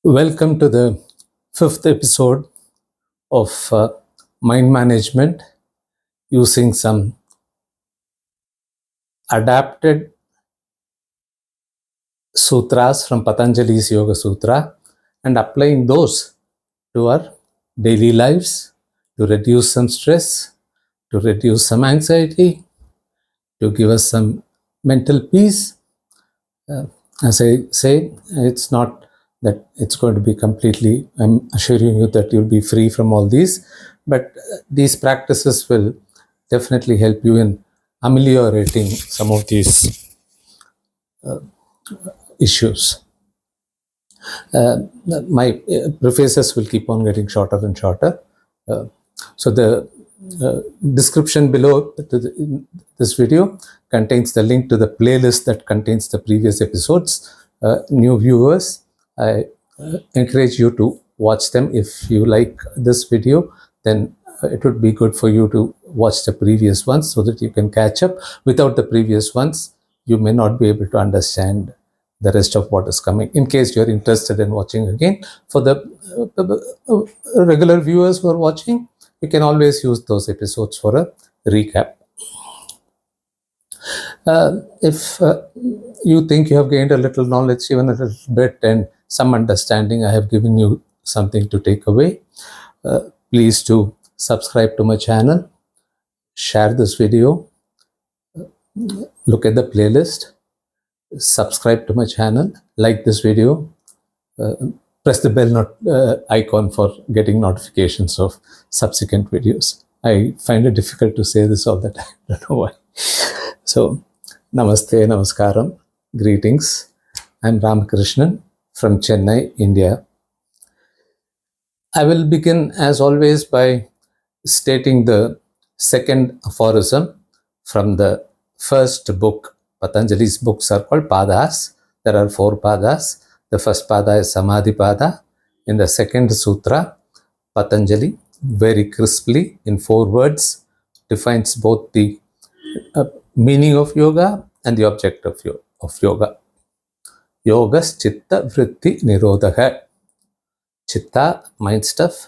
Welcome to the fifth episode of mind management using some adapted sutras from Patanjali's Yoga Sutra and applying those to our daily lives to reduce some stress, to reduce some anxiety, to give us some mental peace. As I say, it's not that it's going to be completely, I'm assuring you that you'll be free from all these, but these practices will definitely help you in ameliorating some of these issues. My prefaces will keep on getting shorter and shorter. So the description below this video contains the link to the playlist that contains the previous episodes. New viewers, I encourage you to watch them. If you like this video, then it would be good for you to watch the previous ones so that you can catch up. Without the previous ones, you may not be able to understand the rest of what is coming. In case you're interested in watching again, for the regular viewers who are watching, you can always use those episodes for a recap. If you think you have gained a little knowledge, even a little bit, and some understanding, I have given you something to take away. Please do subscribe to my channel, share this video, look at the playlist, subscribe to my channel, like this video, press the bell icon for getting notifications of subsequent videos. I find it difficult to say this all the time. I don't know why. So, Namaste, Namaskaram, greetings. I'm Ramakrishnan from Chennai, India. I will begin, as always, by stating the second aphorism from the first book. Patanjali's books are called Padas. There are 4 Padas. The first Pada is Samadhi Pada. In the second sutra, Patanjali very crisply, in 4 words, defines both the meaning of yoga and the object of yoga. Yogas chitta vritti nirodhaha. Chitta, mind stuff.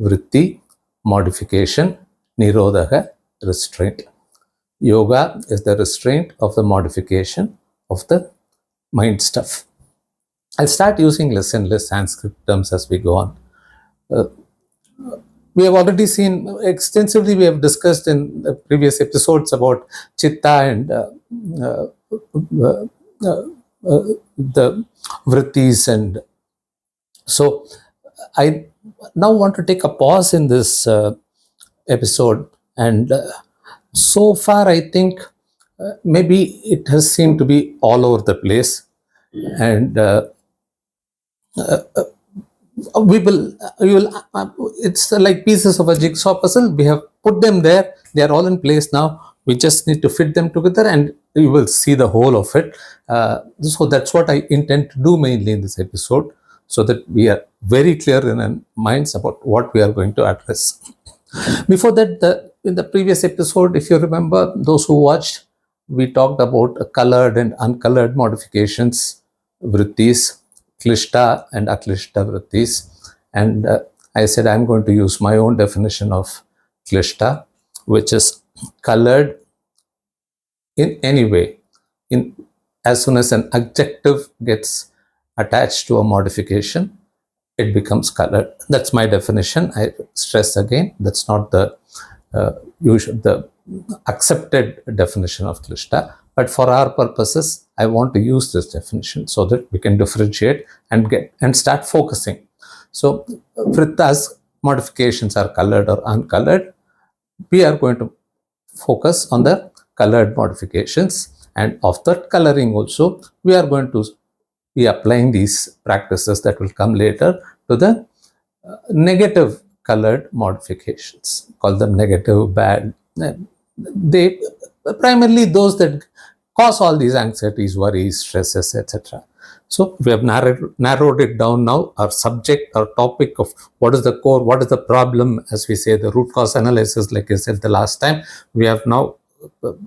Vritti, modification. Nirodhaha, restraint. Yoga is the restraint of the modification of the mind stuff. I'll start using less and less Sanskrit terms as we go on. We have already seen extensively, we have discussed in the previous episodes about chitta and the vrittis, and so I now want to take a pause in this episode, and so far I think maybe it has seemed to be all over the place, and we will it's like pieces of a jigsaw puzzle. We have put them there, they are all in place now. We just need to fit them together and you will see the whole of it. So that's what I intend to do mainly in this episode, so that we are very clear in our minds about what we are going to address. Before that, in the previous episode, if you remember, those who watched, we talked about colored and uncolored modifications, vrittis, klishta and aklishta vrittis, and I said I'm going to use my own definition of klishta, which is colored in any way. As soon as an adjective gets attached to a modification, it becomes colored. That's my definition. I stress again, that's not the the accepted definition of klishta, but for our purposes, I want to use this definition so that we can differentiate and start focusing. So, vrittas, modifications are colored or uncolored. We are going to focus on the colored modifications, and of that coloring also, we are going to be applying these practices that will come later to the negative colored modifications. Call them negative, bad. They primarily those that cause all these anxieties, worries, stresses, etc. So we have narrowed it down now. Our subject, our topic of what is the core, what is the problem, as we say, the root cause analysis, like I said the last time, we have now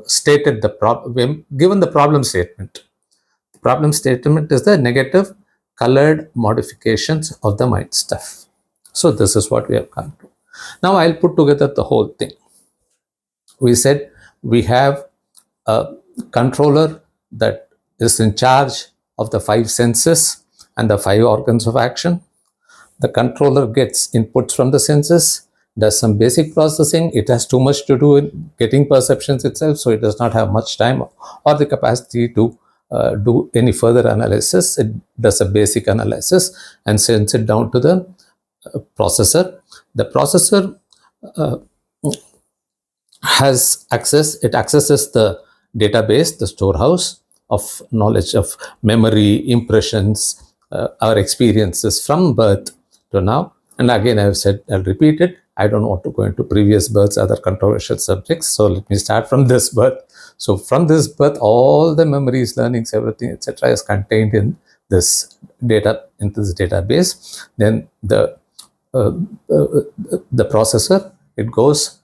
stated the problem, given the problem statement. The problem statement is the negative colored modifications of the mind stuff. So this is what we have come to. Now I'll put together the whole thing. We said we have a controller that is in charge of the 5 senses and the 5 organs of action. The controller gets inputs from the senses, does some basic processing. It has too much to do in getting perceptions itself, so it does not have much time or the capacity to do any further analysis. It does a basic analysis and sends it down to the processor. The processor has access, it accesses the database, the storehouse of knowledge, of memory, impressions, our experiences from birth to now. And again, I have said, I'll repeat it, I don't want to go into previous births, other controversial subjects. So let me start from this birth. So from this birth, all the memories, learnings, everything, etc., is contained in this data, in this database. Then the processor, it goes,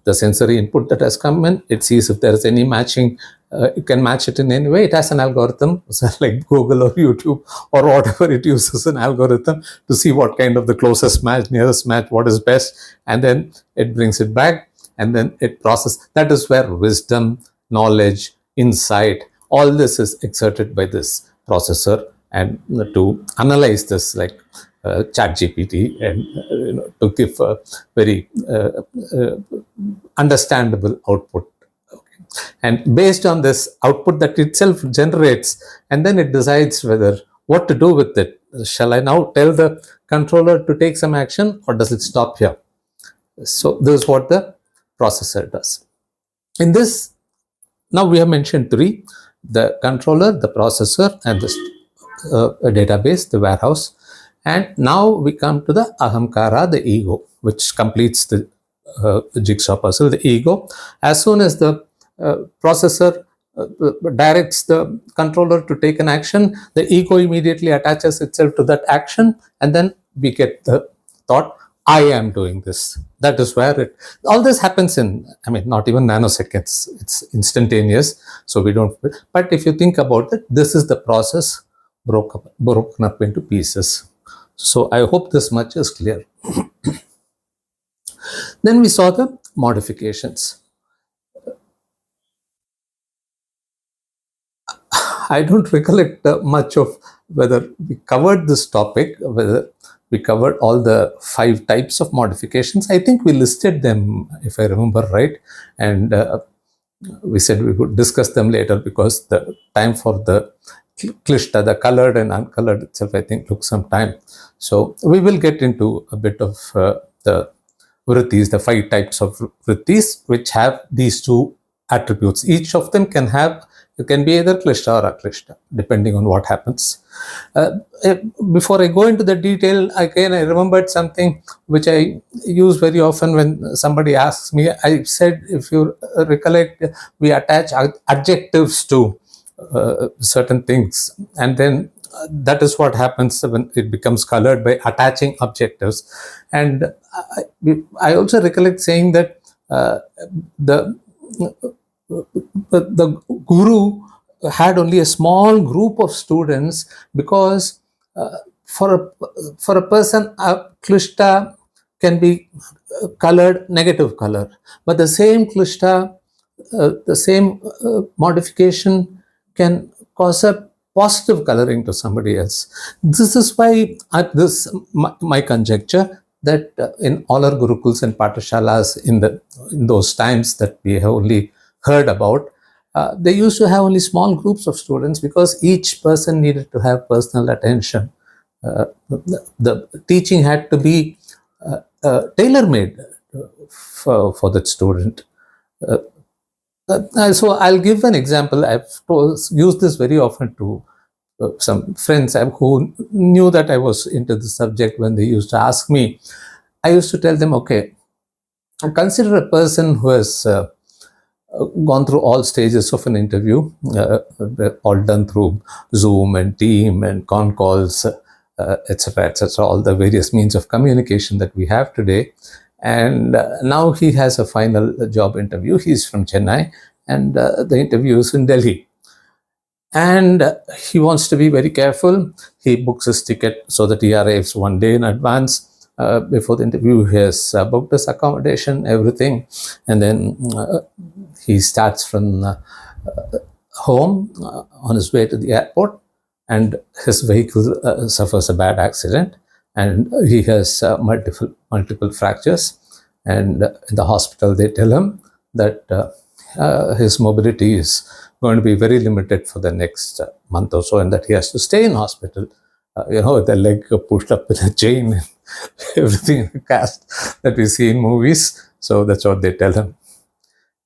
the sensory input that has come in, it sees if there is any matching, it can match it in any way. It has an algorithm, so like Google or YouTube or whatever, it uses an algorithm to see what kind of the closest match, nearest match, what is best, and then it brings it back, and then it processes. That is where wisdom, knowledge, insight, all this is exerted by this processor, and to analyze this, like ChatGPT, and to give a very understandable output. Okay. And based on this output that itself generates, and then it decides whether what to do with it. Shall I now tell the controller to take some action, or does it stop here? So this is what the processor does. In this, now we have mentioned 3: the controller, the processor, and the database, the warehouse. And now we come to the ahamkara, the ego, which completes the jigsaw puzzle, the ego. As soon as the processor directs the controller to take an action, the ego immediately attaches itself to that action, and then we get the thought, I am doing this. That is where all this happens in, not even nanoseconds. It's instantaneous, so we don't, but if you think about it, this is the process broken up into pieces. So I hope this much is clear. Then we saw the modifications. I don't recollect much of whether we covered this topic, whether we covered all the 5 types of modifications. I think we listed them, if I remember right, and we said we would discuss them later because the time for the klishta, the colored and uncolored itself, I think took some time. So we will get into a bit of the vrittis, the 5 types of vrittis, which have these 2 attributes. Each of them can have, it can be either klishta or aklishta, depending on what happens. Before I go into the detail, again, I remembered something which I use very often when somebody asks me. I said, if you recollect, we attach adjectives to certain things, and then that is what happens when it becomes colored, by attaching adjectives. And I also recollect saying that the guru had only a small group of students, because for a person, a klishta can be colored negative color, but the same klishta, the same modification can cause a positive coloring to somebody else. This is why my conjecture that in all our gurukuls and pathshalas in those times that we have only heard about, they used to have only small groups of students, because each person needed to have personal attention. The teaching had to be tailor-made for that student. So I'll give an example. I've used this very often to some friends who knew that I was into the subject. When they used to ask me, I used to tell them, okay, consider a person who has gone through all stages of an interview, all done through Zoom and Team and con calls, etc., all the various means of communication that we have today. And now he has a final job interview. He's from Chennai, and the interview is in Delhi. and he wants to be very careful. He books his ticket so that he arrives one day in advance. Before the interview, he has booked his accommodation, everything, and then he starts from home on his way to the airport, and his vehicle suffers a bad accident, and he has multiple fractures. And in the hospital, they tell him that his mobility is going to be very limited for the next month or so, and that he has to stay in hospital, with the leg pushed up with a chain and everything in the cast that we see in movies. So that's what they tell him.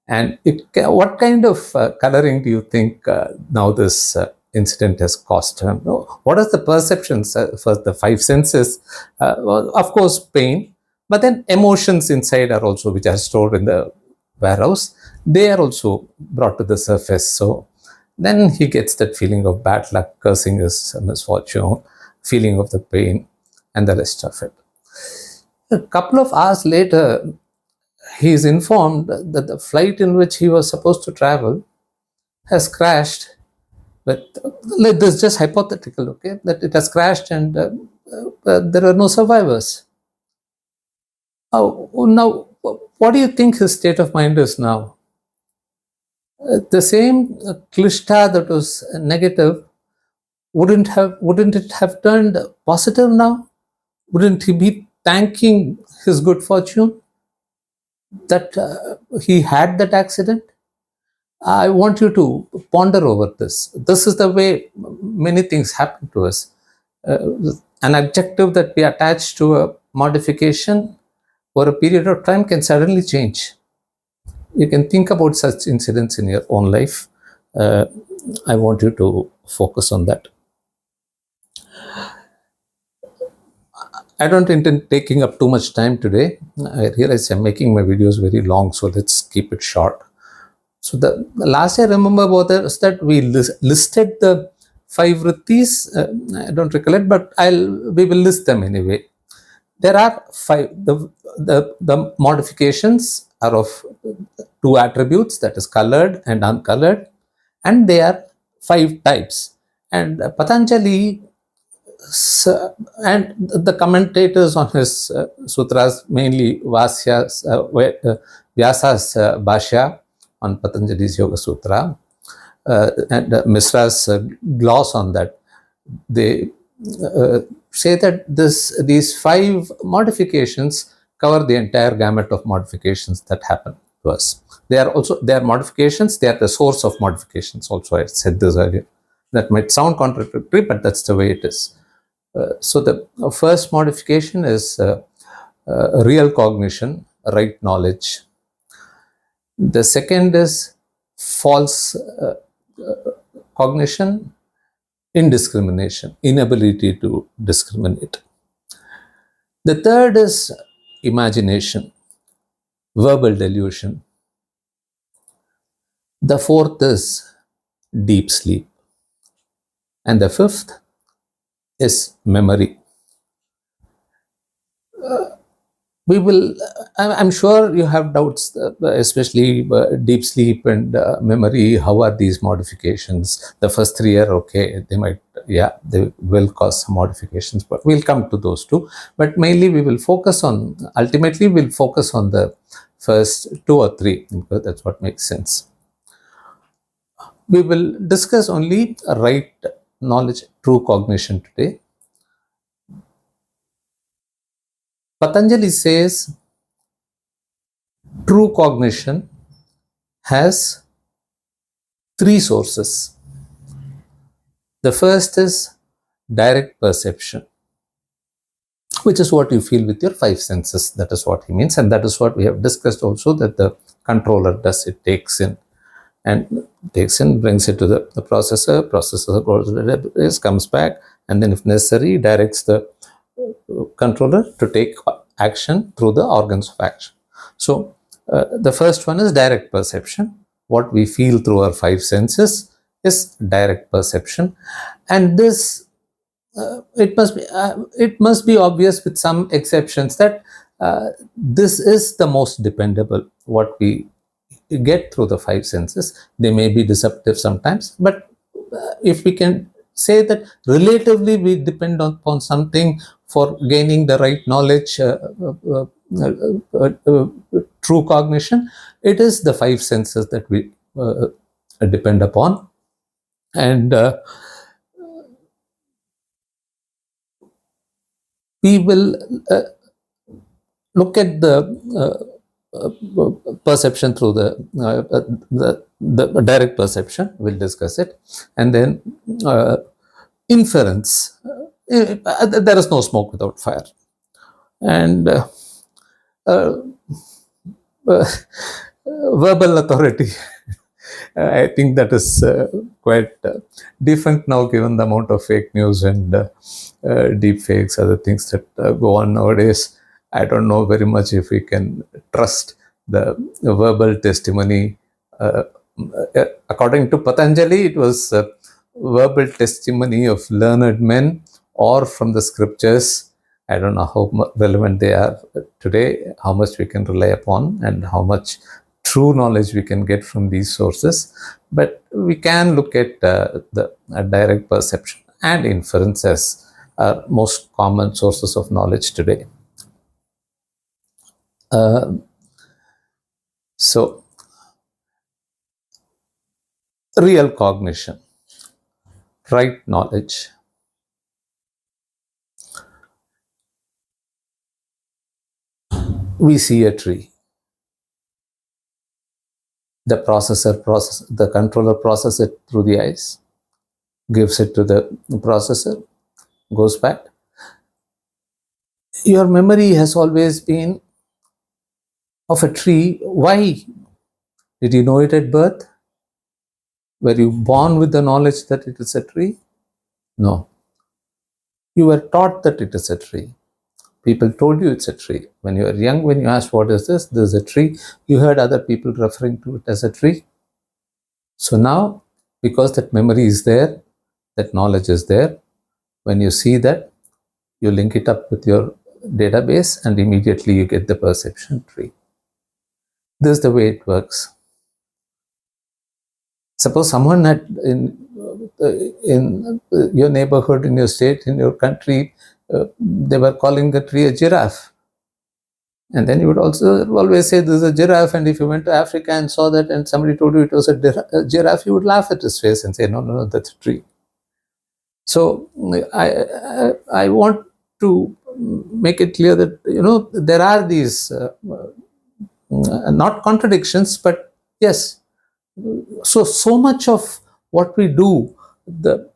And what kind of coloring do you think now this incident has cost him? What are the perceptions for the five senses? Well, of course, pain, but then emotions inside are also, which are stored in the warehouse, they are also brought to the surface. So then he gets that feeling of bad luck, cursing his misfortune, feeling of the pain, and the rest of it. A couple of hours later, he is informed that the flight in which he was supposed to travel has crashed. But this is just hypothetical, okay? That it has crashed and there are no survivors. Now, what do you think his state of mind is now? The same klishta that was negative, wouldn't it have turned positive now? Wouldn't he be thanking his good fortune that he had that accident? I want you to ponder over this. This is the way many things happen to us. An adjective that we attach to a modification for a period of time can suddenly change. You can think about such incidents in your own life. I want you to focus on that. I don't intend taking up too much time today. I realize I'm making my videos very long, so let's keep it short. So the last I remember about that is that we listed the 5 vrittis. I don't recollect, but we will list them anyway. There are 5. The modifications are of 2 attributes, that is colored and uncolored, and they are 5 types. And Patanjali and the commentators on his sutras, mainly Vyasa's Bhashya on Patanjali's Yoga Sutra, and Misra's gloss on that, they say that these 5 modifications cover the entire gamut of modifications that happen to us. They are modifications, they are the source of modifications also. I said this earlier. That might sound contradictory, but that's the way it is. So the first modification is real cognition, right knowledge. The second is false cognition, indiscrimination, inability to discriminate. The third is imagination, verbal delusion. The fourth is deep sleep. And the fifth is memory. I'm sure you have doubts, especially deep sleep and memory. How are these modifications? The first 3 are okay. They will cause some modifications, but we'll come to those 2. But mainly ultimately we'll focus on the first 2 or 3, because that's what makes sense. We will discuss only right knowledge, true cognition today. Patanjali says true cognition has 3 sources. The first is direct perception, which is what you feel with your 5 senses. That is what he means, and that is what we have discussed also, that the controller does. It takes in, brings it to the processor goes, comes back, and then if necessary directs the controller to take action through the organs of action. So the first one is direct perception. What we feel through our 5 senses is direct perception, and this it must be obvious, with some exceptions, that this is the most dependable. What we get through the 5 senses, they may be deceptive sometimes, but if we can say that relatively we depend upon something for gaining the right knowledge, true cognition, it is the five senses that we depend upon. And we will look at the perception through the direct perception. We'll discuss it. And then inference. There is no smoke without fire. And verbal authority. I think that is quite different now, given the amount of fake news and deep fakes, other things that go on nowadays. I don't know very much if we can trust the verbal testimony. According to Patanjali, it was verbal testimony of learned men or from the scriptures. I don't know how relevant they are today, how much we can rely upon, and how much true knowledge we can get from these sources. But we can look at the direct perception and inference as most common sources of knowledge today. So, real cognition, right knowledge. We see a tree. The controller processes it through the eyes, gives it to the processor, goes back. Your memory has always been of a tree. Why? Did you know it at birth? Were you born with the knowledge that it is a tree? No. You were taught that it is a tree. People told you it's a tree. When you were young, when you asked, what is this? This is a tree. You heard other people referring to it as a tree. So now, because that memory is there, that knowledge is there, when you see that, you link it up with your database and immediately you get the perception tree. This is the way it works. Suppose someone had in your neighborhood, in your state, in your country, they were calling the tree a giraffe. And then you would also always say this is a giraffe, and if you went to Africa and saw that and somebody told you it was a giraffe, you would laugh at his face and say, no, no, no, that's a tree. So I want to make it clear that, there are these not contradictions, but yes. So much of what we do, the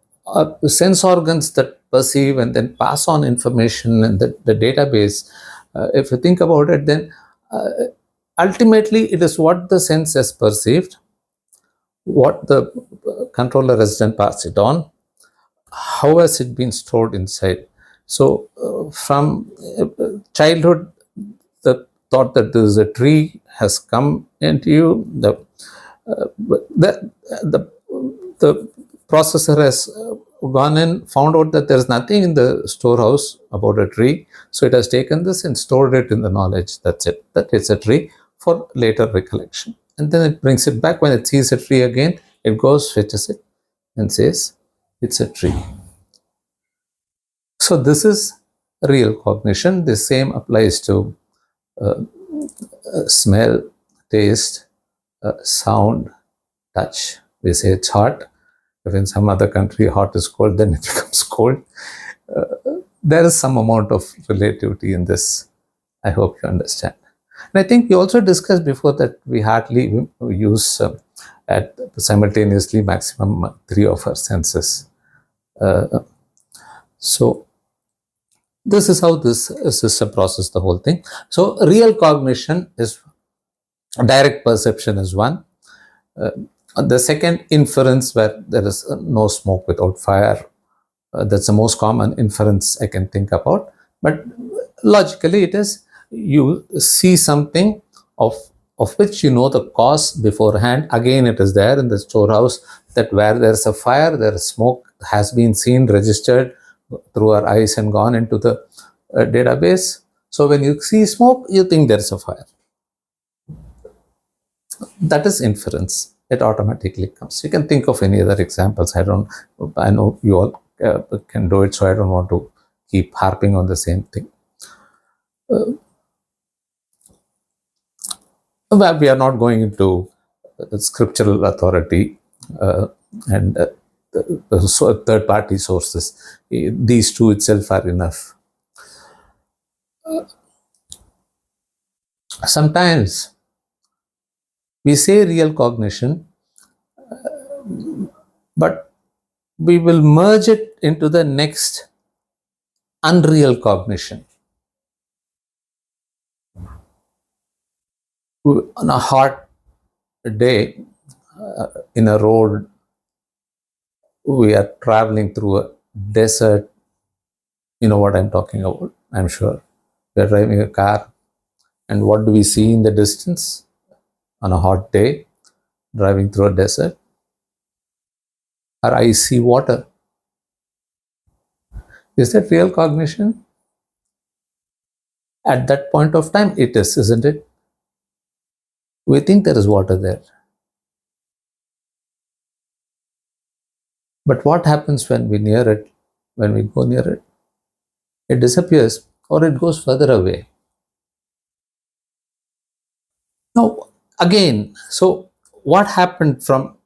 sense organs that perceive and then pass on information, and the database, if you think about it, then ultimately it is what the sense has perceived, what the controller has then passed it on, how has it been stored inside. So from childhood, the thought that there is a tree has come into you. The processor has gone in, found out that there is nothing in the storehouse about a tree, so it has taken this and stored it in the knowledge. That's it, that it's a tree for later recollection. And then it brings it back. When it sees a tree again, it goes, fetches it and says it's a tree. So this is real cognition. The same applies to smell, taste, sound, touch. We say it's hot. If in some other country hot is cold, then it becomes cold. There is some amount of relativity in this. I hope you understand. And I think we also discussed before that we hardly use at simultaneously maximum 3 of our senses. So this is how this system processes the whole thing. So real cognition is direct perception is one. The second, inference, where there is no smoke without fire. That's the most common inference I can think about. But logically, it is you see something of which you know the cause beforehand. Again, it is there in the storehouse, that where there is a fire, there is smoke, has been seen, registered through our eyes and gone into the database. So when you see smoke, you think there is a fire. That is inference. it automatically comes. You can think of any other examples. I know you all can do it, so I don't want to keep harping on the same thing. Well, we are not going into scriptural authority and third-party sources. These two itself are enough. Sometimes we say real cognition, but we will merge it into the next unreal cognition. On a hot day, in a road, we are traveling through a desert. You know what I'm talking about, I'm sure. We are driving a car, and what do we see in the distance on a hot day, driving through a desert? Our eyes see water. Is that real cognition? At that point of time, it is, isn't it? We think there is water there. But what happens when we near it, when we go near it? It disappears or it goes further away. Now, again, so what happened from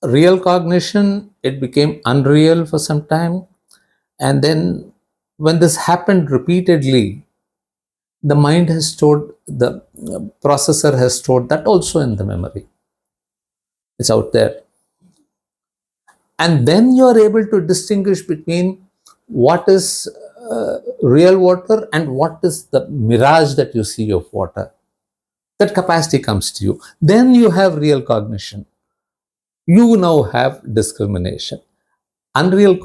real cognition? It became unreal for some time. And then when this happened repeatedly, the mind has stored, the processor has stored that also in the memory. It's out there. And then you are able to distinguish between what is real water and what is the mirage that you see of water. That capacity comes to you. Then you have real cognition. You now have discrimination. Unreal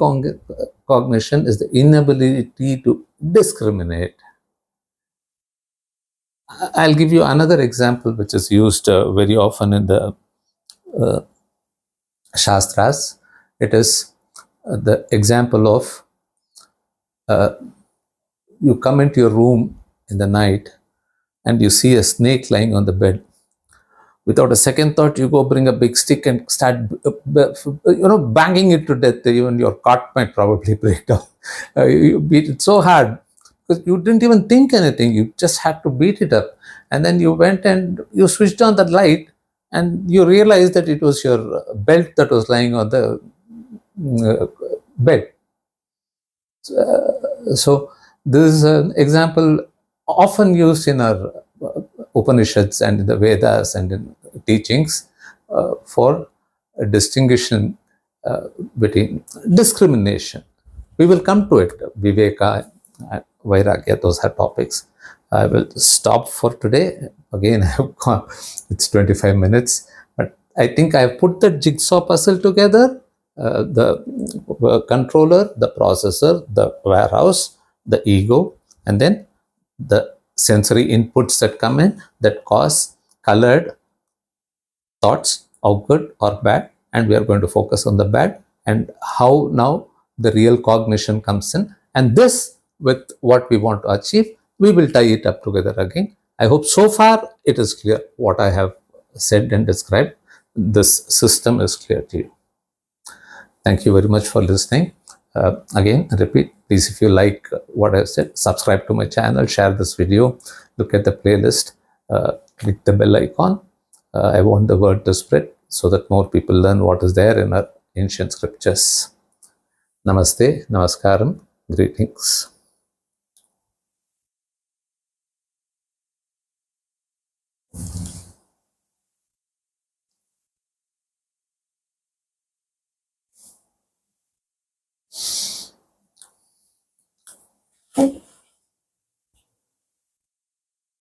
cognition is the inability to discriminate. I'll give you another example which is used very often in the Shastras. It is the example of you come into your room in the night and you see a snake lying on the bed. Without a second thought, you go bring a big stick and start, banging it to death. Even your cot might probably break down. You beat it so hard because you didn't even think anything. You just had to beat it up. And then you went and you switched on the light and you realized that it was your belt that was lying on the bed. So this is an example often used in our Upanishads and in the Vedas and in teachings for a distinction between discrimination. We will come to it, Viveka, Vairagya, those are topics. I will stop for today. Again, it's 25 minutes, but I think I have put the jigsaw puzzle together. The controller, the processor, the warehouse, the ego, and then the sensory inputs that come in that cause colored thoughts of good or bad, and we are going to focus on the bad and how now the real cognition comes in, and this with what we want to achieve, we will tie it up together again. I hope so far it is clear what I have said and described. This system is clear to you. Thank you very much for listening. Again, repeat, please, if you like what I've said, subscribe to my channel, share this video, look at the playlist, click the bell icon. I want the word to spread so that more people learn what is there in our ancient scriptures. Namaste, namaskaram, greetings.